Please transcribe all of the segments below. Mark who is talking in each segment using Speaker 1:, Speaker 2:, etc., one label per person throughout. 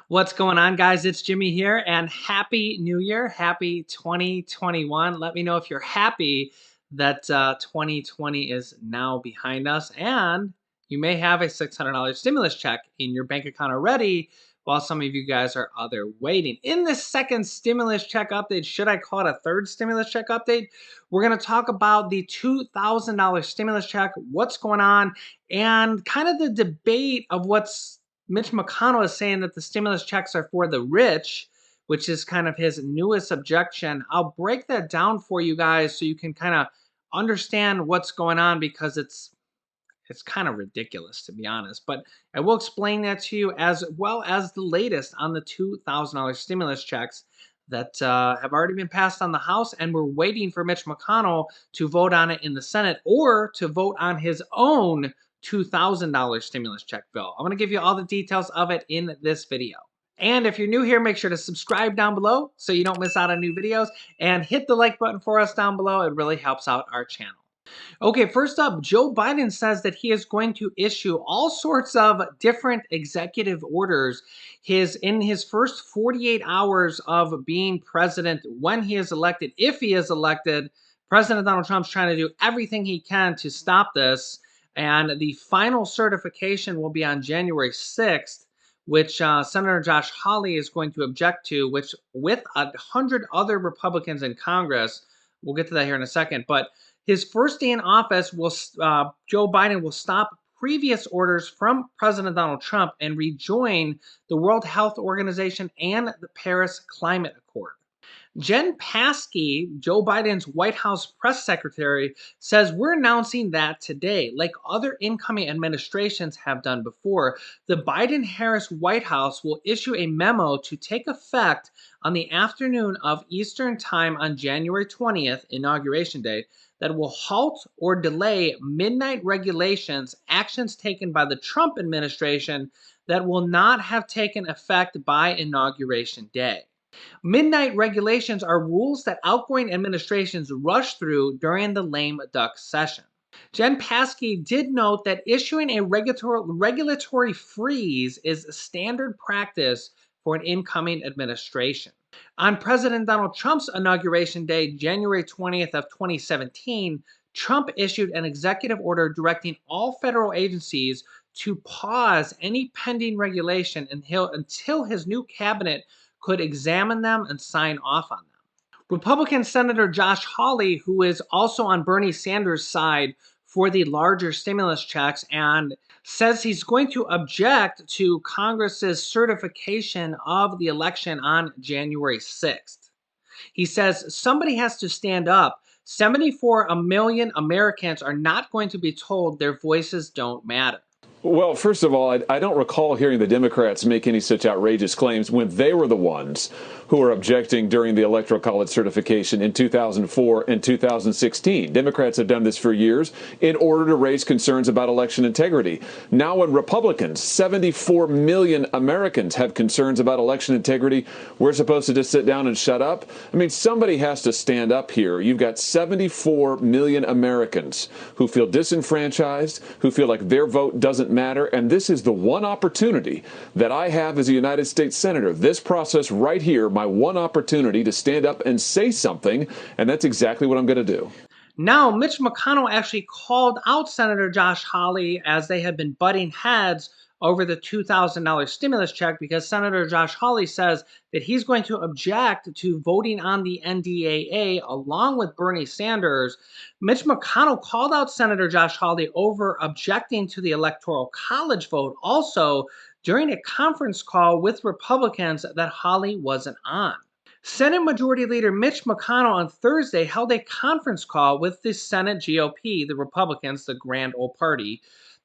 Speaker 1: What's going on, guys? It's Jimmy here, and Happy New Year. Happy 2021. Let me know if you're happy that 2020 is now behind us, and you may have a $600 stimulus check in your bank account already, while some of you guys are other waiting. In this second stimulus check update, should I call it a third stimulus check update? We're going to talk about the $2,000 stimulus check, what's going on, and kind of the debate of what's Mitch McConnell is saying that the stimulus checks are for the rich, which is kind of his newest objection. I'll break that down for you guys so you can kind of understand what's going on because it's kind of ridiculous, to be honest. But I will explain that to you as well as the latest on the $2,000 stimulus checks that have already been passed on the House, and we're waiting for Mitch McConnell to vote on it in the Senate or to vote on his own $2,000 stimulus check bill. I'm going to give you all the details of it in this video. And if you're new here, make sure to subscribe down below so you don't miss out on new videos, and hit the like button for us down below. It really helps out our channel. Okay, first up, Joe Biden says that he is going to issue all sorts of different executive orders in his first 48 hours of being president when he is elected. If he is elected, President Donald Trump's trying to do everything he can to stop this, and the final certification will be on January 6th, which Senator Josh Hawley is going to object to, which with 100 other Republicans in Congress. We'll get to that here in a second, but his first day in office, Joe Biden will stop previous orders from President Donald Trump and rejoin the World Health Organization and the Paris Climate Accord. Jen Psaki, Joe Biden's White House press secretary, says we're announcing that today, like other incoming administrations have done before. The Biden-Harris White House will issue a memo to take effect on the afternoon of Eastern Time on January 20th, Inauguration Day, that will halt or delay midnight regulations, actions taken by the Trump administration that will not have taken effect by Inauguration Day. Midnight regulations are rules that outgoing administrations rush through during the lame duck session. Jen Psaki did note that issuing a regulatory freeze is standard practice for an incoming administration. On President Donald Trump's inauguration day, January 20th of 2017, Trump issued an executive order directing all federal agencies to pause any pending regulation until his new cabinet could examine them and sign off on them. Republican Senator Josh Hawley, who is also on Bernie Sanders' side for the larger stimulus checks, and says he's going to object to Congress's certification of the election on January 6th. He says somebody has to stand up. 74 million Americans are not going to be told their voices don't matter.
Speaker 2: Well, first of all, I don't recall hearing the Democrats make any such outrageous claims when they were the ones who were objecting during the Electoral College certification in 2004 and 2016. Democrats have done this for years in order to raise concerns about election integrity. Now when Republicans, 74 million Americans, have concerns about election integrity, we're supposed to just sit down and shut up? I mean, somebody has to stand up here. You've got 74 million Americans who feel disenfranchised, who feel like their vote doesn't matter, and this is the one opportunity that I have as a United States Senator. This process right here, my one opportunity to stand up and say something, and that's exactly what I'm going to do.
Speaker 1: Now, Mitch McConnell actually called out Senator Josh Hawley as they had been butting heads over the $2,000 stimulus check because Senator Josh Hawley says that he's going to object to voting on the NDAA along with Bernie Sanders. Mitch McConnell called out Senator Josh Hawley over objecting to the Electoral College vote also during a conference call with Republicans that Hawley wasn't on. Senate Majority Leader Mitch McConnell on Thursday held a conference call with the Senate GOP, the Republicans, the grand old party,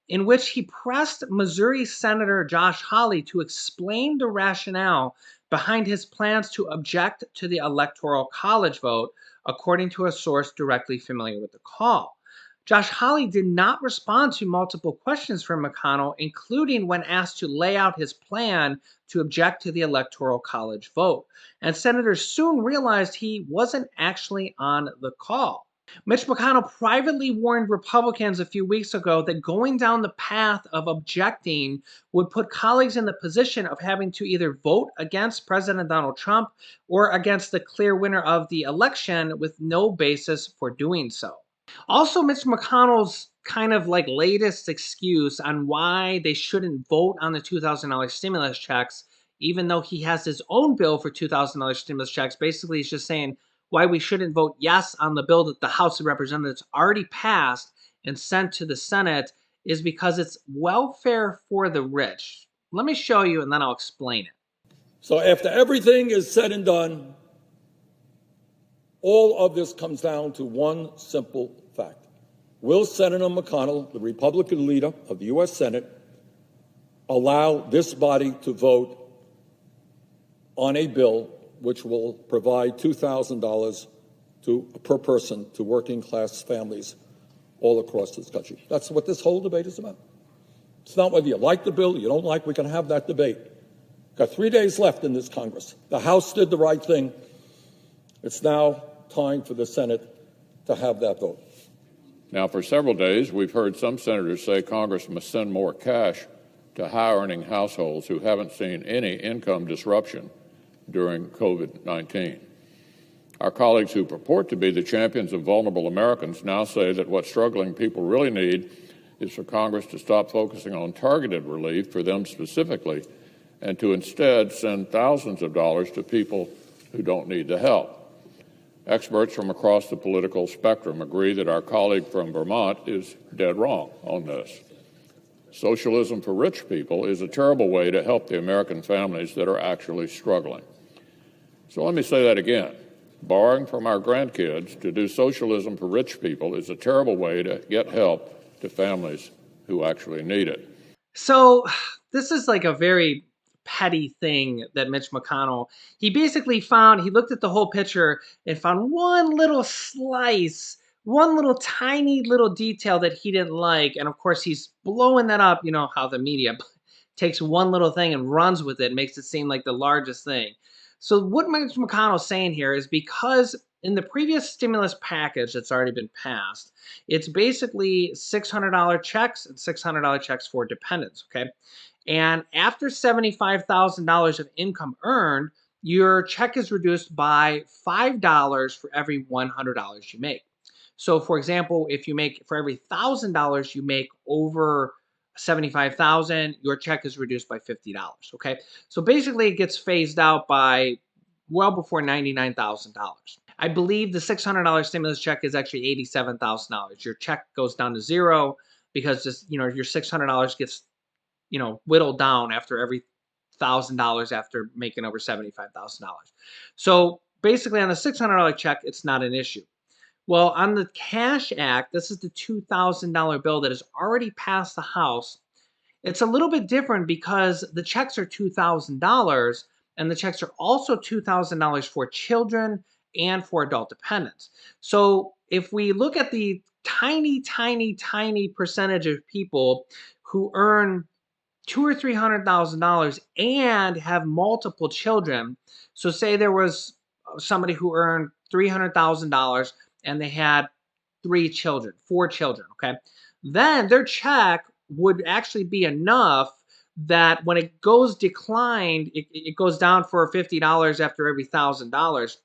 Speaker 1: in which he pressed Missouri Senator Josh Hawley to explain the rationale behind his plans to object to the Electoral College vote, according to a source directly familiar with the call. Josh Hawley did not respond to multiple questions from McConnell, including when asked to lay out his plan to object to the Electoral College vote. And senators soon realized he wasn't actually on the call. Mitch McConnell privately warned Republicans a few weeks ago that going down the path of objecting would put colleagues in the position of having to either vote against President Donald Trump or against the clear winner of the election with no basis for doing so. Also, Mitch McConnell's kind of like latest excuse on why they shouldn't vote on the $2,000 stimulus checks, even though he has his own bill for $2,000 stimulus checks. Basically, he's just saying why we shouldn't vote yes on the bill that the House of Representatives already passed and sent to the Senate is because it's welfare for the rich. Let me show you and then I'll explain it.
Speaker 3: So after everything is said and done, all of this comes down to one simple fact. Will Senator McConnell, the Republican leader of the U.S. Senate, allow this body to vote on a bill which will provide $2,000 per person to working class families all across this country? That's what this whole debate is about. It's not whether you like the bill, you don't like, we can have that debate. Got 3 days left in this Congress. The House did the right thing. It's now time for the Senate to have that vote.
Speaker 4: Now, for several days, we've heard some senators say Congress must send more cash to high-earning households who haven't seen any income disruption during COVID-19. Our colleagues who purport to be the champions of vulnerable Americans now say that what struggling people really need is for Congress to stop focusing on targeted relief for them specifically and to instead send thousands of dollars to people who don't need the help. Experts from across the political spectrum agree that our colleague from Vermont is dead wrong on this. Socialism for rich people is a terrible way to help the American families that are actually struggling. So let me say that again. Borrowing from our grandkids to do socialism for rich people is a terrible way to get help to families who actually need it.
Speaker 1: So this is like a very petty thing that Mitch McConnell, he basically found, he looked at the whole picture and found one little slice, one little tiny little detail that he didn't like. And of course, he's blowing that up. You know how the media takes one little thing and runs with it, makes it seem like the largest thing. So what Mitch McConnell's saying here is because in the previous stimulus package that's already been passed, it's basically $600 checks and $600 checks for dependents, okay? And after $75,000 of income earned, your check is reduced by $5 for every $100 you make. So for example, if you make for every $1,000 you make over 75,000, your check is reduced by $50, okay? So basically it gets phased out by well before $99,000. I believe the $600 stimulus check is actually $87,000. Your check goes down to zero because just, your $600 gets, whittled down after every $1,000 after making over $75,000. So basically on the $600 check, it's not an issue. Well, on the Cash Act, this is the $2,000 bill that has already passed the House. It's a little bit different because the checks are $2,000 and the checks are also $2,000 for children and for adult dependents. So if we look at the tiny, tiny, tiny percentage of people who earn $200,000 or $300,000 and have multiple children, so say there was somebody who earned $300,000 and they had 4 children, okay? Then their check would actually be enough that when it goes declined, it goes down for $50 after every $1,000.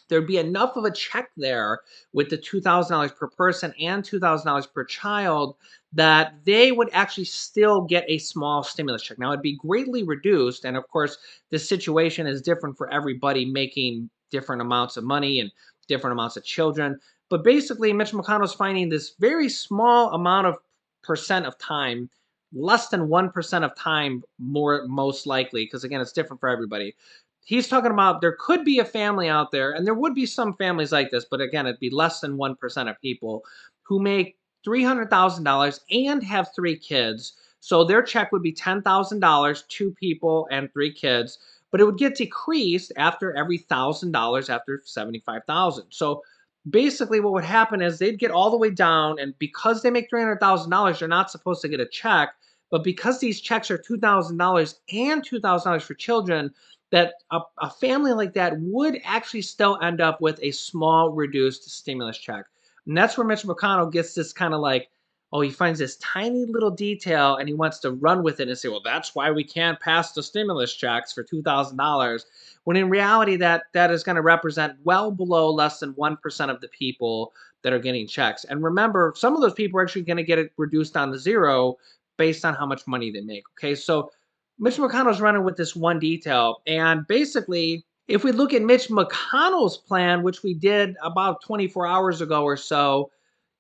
Speaker 1: There'd be enough of a check there with the $2,000 per person and $2,000 per child that they would actually still get a small stimulus check. Now, it'd be greatly reduced. And of course, the situation is different for everybody making different amounts of money and different amounts of children. But basically, Mitch McConnell's finding this very small amount of percent of time, less than 1% of time, most likely, because again, it's different for everybody. He's talking about there could be a family out there, and there would be some families like this, but again, it'd be less than 1% of people who make $300,000 and have 3 kids. So their check would be $10,000, 2 people and 3 kids, but it would get decreased after every $1,000 after 75,000. So basically what would happen is they'd get all the way down, and because they make $300,000, they're not supposed to get a check. But because these checks are $2,000 and $2,000 for children, that a family like that would actually still end up with a small reduced stimulus check. And that's where Mitch McConnell gets this kind of like, oh, he finds this tiny little detail and he wants to run with it and say, well, that's why we can't pass the stimulus checks for $2,000. When in reality, that is going to represent well below less than 1% of the people that are getting checks. And remember, some of those people are actually going to get it reduced down to zero based on how much money they make. Okay, so Mitch McConnell's running with this one detail. And basically, if we look at Mitch McConnell's plan, which we did about 24 hours ago or so,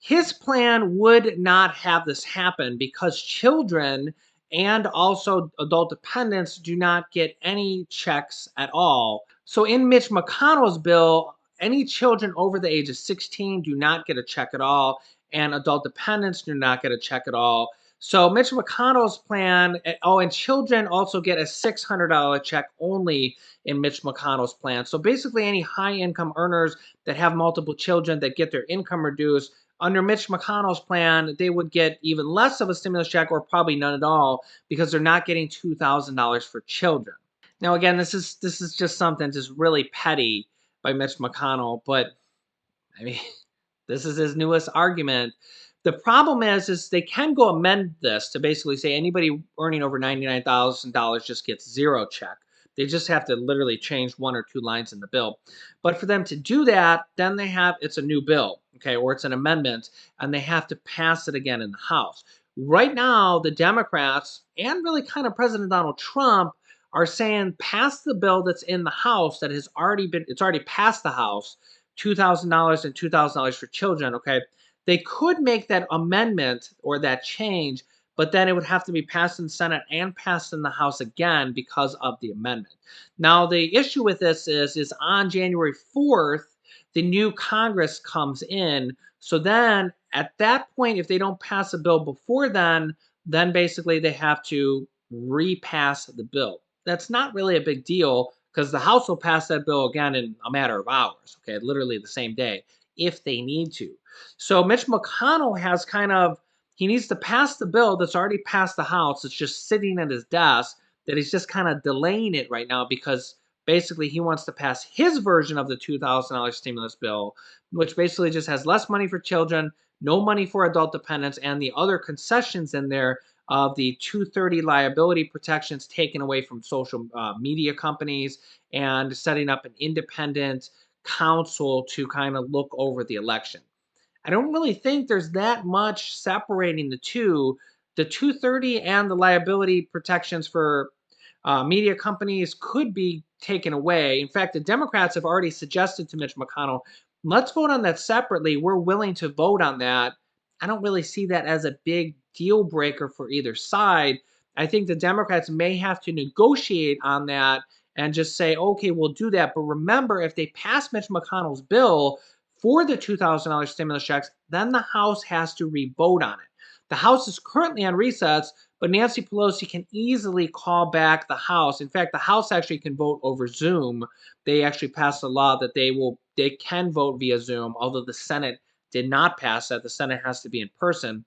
Speaker 1: his plan would not have this happen because children and also adult dependents do not get any checks at all. So in Mitch McConnell's bill, any children over the age of 16 do not get a check at all, and adult dependents do not get a check at all. So Mitch McConnell's plan, oh, and children also get a $600 check only in Mitch McConnell's plan. So basically, any high income earners that have multiple children that get their income reduced, under Mitch McConnell's plan, they would get even less of a stimulus check or probably none at all because they're not getting $2,000 for children. Now, again, this is just something just really petty by Mitch McConnell, but I mean, this is his newest argument. The problem is they can go amend this to basically say anybody earning over $99,000 just gets zero check. They just have to literally change one or two lines in the bill. But for them to do that, then it's a new bill, okay, or it's an amendment, and they have to pass it again in the House. Right now, the Democrats and really kind of President Donald Trump are saying pass the bill that's in the House that has it's already passed the House, $2,000 and $2,000 for children, okay? They could make that amendment or that change, but then it would have to be passed in the Senate and passed in the House again because of the amendment. Now, the issue with this is on January 4th, the new Congress comes in. So then at that point, if they don't pass a bill before then basically they have to repass the bill. That's not really a big deal because the House will pass that bill again in a matter of hours, okay, literally the same day if they need to. So Mitch McConnell has he needs to pass the bill that's already passed the House. It's just sitting at his desk that he's just kind of delaying it right now because basically he wants to pass his version of the $2,000 stimulus bill, which basically just has less money for children, no money for adult dependents, and the other concessions in there of the 230 liability protections taken away from social media companies and setting up an independent counsel to kind of look over the election. I don't really think there's that much separating the two. The 230 and the liability protections for media companies could be taken away. In fact, the Democrats have already suggested to Mitch McConnell, let's vote on that separately. We're willing to vote on that. I don't really see that as a big deal breaker for either side. I think the Democrats may have to negotiate on that and just say, okay, we'll do that. But remember, if they pass Mitch McConnell's bill for the $2,000 stimulus checks, then the House has to re-vote on it. The House is currently on recess, but Nancy Pelosi can easily call back the House. In fact, the House actually can vote over Zoom. They actually passed a law that they can vote via Zoom, although the Senate did not pass that. The Senate has to be in person.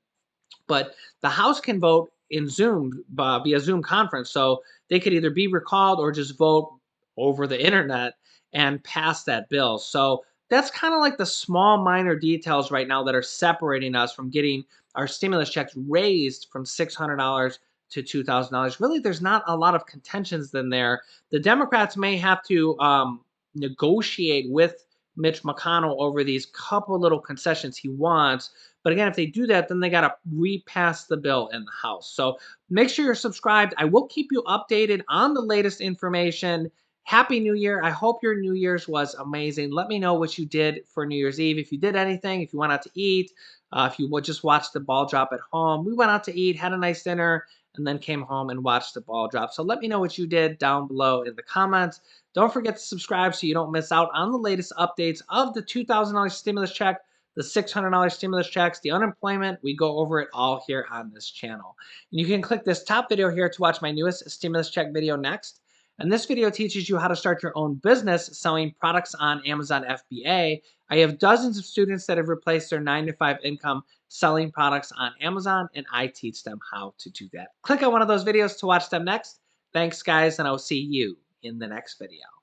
Speaker 1: But the House can vote in Zoom via Zoom conference. So they could either be recalled or just vote over the internet and pass that bill. So that's kind of like the small minor details right now that are separating us from getting our stimulus checks raised from $600 to $2,000. Really, there's not a lot of contentions in there. The Democrats may have to negotiate with Mitch McConnell over these couple little concessions he wants. But again, if they do that, then they got to repass the bill in the House. So make sure you're subscribed. I will keep you updated on the latest information. Happy New Year. I hope your New Year's was amazing. Let me know what you did for New Year's Eve. If you did anything, if you went out to eat, if you just watched the ball drop at home. We went out to eat, had a nice dinner, and then came home and watched the ball drop. So let me know what you did down below in the comments. Don't forget to subscribe so you don't miss out on the latest updates of the $2,000 stimulus check, the $600 stimulus checks, the unemployment. We go over it all here on this channel. And you can click this top video here to watch my newest stimulus check video next. And this video teaches you how to start your own business selling products on Amazon FBA. I have dozens of students that have replaced their 9-to-5 income selling products on Amazon, and I teach them how to do that. Click on one of those videos to watch them next. Thanks, guys, and I'll see you in the next video.